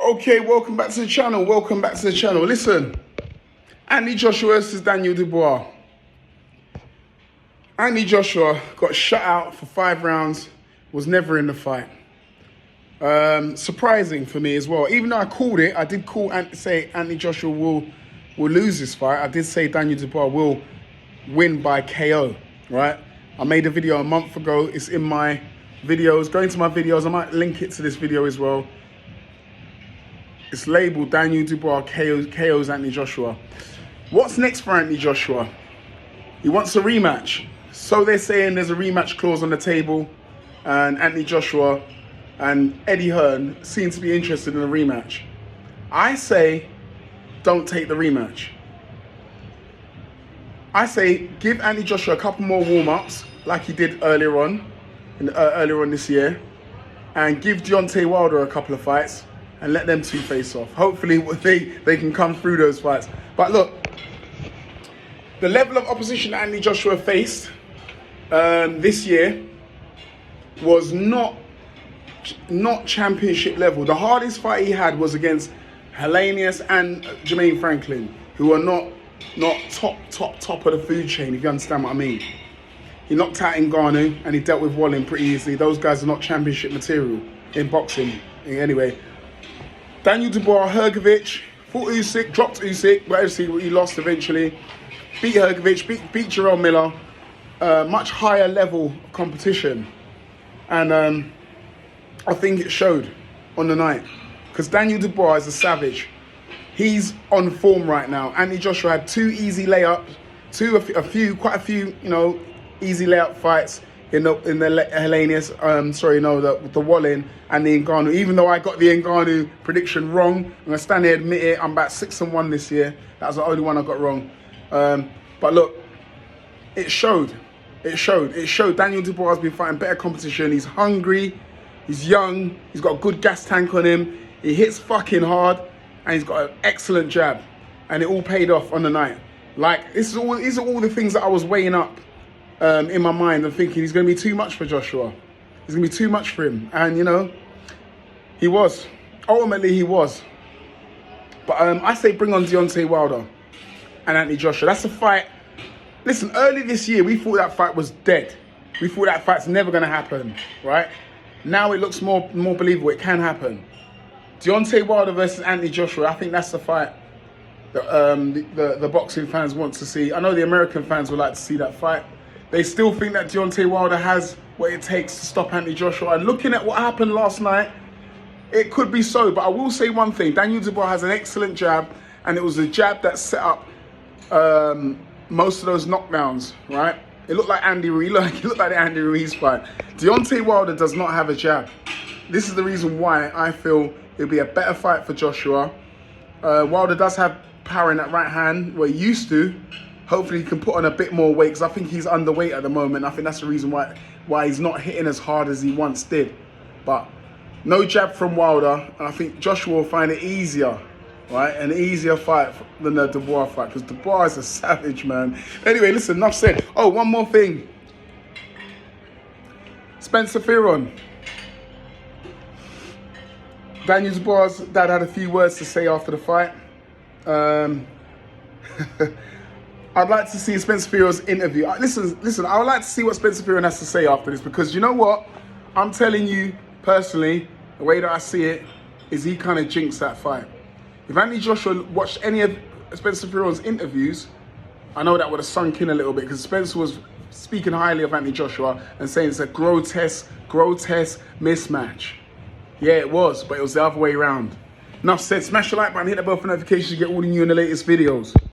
Okay, welcome back to the channel. Welcome back to the channel. Listen, Anthony Joshua versus Daniel Dubois. Anthony Joshua got shut out for 5 rounds, was never in the fight. Surprising for me as well. Even though I called it, I did say Anthony Joshua will lose this fight. I did say Daniel Dubois will win by KO, right? I made a video a month ago. It's in my videos. Go into my videos. I might link it to this video as well. It's labeled Daniel Dubois KOs Anthony Joshua. What's next for Anthony Joshua? He wants a rematch. So they're saying there's a rematch clause on the table, and Anthony Joshua and Eddie Hearn seem to be interested in a rematch. I say, don't take the rematch. I say, give Anthony Joshua a couple more warm-ups, like he did earlier on this year, and give Deontay Wilder a couple of fights, and let them two face off. Hopefully they can come through those fights. But look, the level of opposition that Anthony Joshua faced this year was not championship level. The hardest fight he had was against Helenius and Jermaine Franklin, who are not top of the food chain, if you understand what I mean. He knocked out Ngannou and he dealt with Wallin pretty easily. Those guys are not championship material in boxing. Anyway, Daniel Dubois, Hrgovic, fought Usyk, dropped Usyk, but obviously he lost eventually. Beat Hrgovic, beat Jarrell Miller. Much higher level competition. And I think it showed on the night. Because Daniel Dubois is a savage. He's on form right now. Anthony Joshua had 2 easy layups, quite a few, easy layup fights in the Helenius, the Wallin and the Ngannou. Even though I got the Ngannou prediction wrong, I'm gonna stand here and admit it. I'm about 6-1 this year. That was the only one I got wrong. But look, it showed. It showed. Daniel Dubois has been fighting better competition. He's hungry. He's young. He's got a good gas tank on him. He hits fucking hard, and he's got an excellent jab. And it all paid off on the night. Like, these are all the things that I was weighing up in my mind and thinking he's going to be too much for Joshua. He's going to be too much for him. And, he was. Ultimately, he was. But I say bring on Deontay Wilder and Anthony Joshua. That's a fight. Listen, early this year, we thought that fight was dead. We thought that fight's never going to happen, right? Now it looks more believable. It can happen. Deontay Wilder versus Anthony Joshua, I think that's the fight that the boxing fans want to see. I know the American fans would like to see that fight. They still think that Deontay Wilder has what it takes to stop Anthony Joshua. And looking at what happened last night, it could be so. But I will say one thing. Daniel Dubois has an excellent jab. And it was a jab that set up most of those knockdowns, right? It looked like Andy Ruiz. It looked like the Andy Ruiz fight. Deontay Wilder does not have a jab. This is the reason why I feel it'll be a better fight for Joshua. Wilder does have power in that right hand, where he used to. Hopefully he can put on a bit more weight, because I think he's underweight at the moment. I think that's the reason why he's not hitting as hard as he once did. But no jab from Wilder, and I think Joshua will find it easier, right? An easier fight than the Dubois fight, because Dubois is a savage, man. Anyway, listen, enough said. Oh, one more thing. Spencer Fearon. Daniel Dubois' dad had a few words to say after the fight. I'd like to see Spencer Fearon's interview. Listen, I would like to see what Spencer Fearon has to say after this, because you know what? I'm telling you personally, the way that I see it is he kind of jinxed that fight. If Anthony Joshua watched any of Spencer Fearon's interviews, I know that would have sunk in a little bit, because Spencer was speaking highly of Anthony Joshua and saying it's a grotesque mismatch. Yeah, it was, but it was the other way around. Enough said. Smash the like button, hit the bell for notifications to get all the new and the latest videos.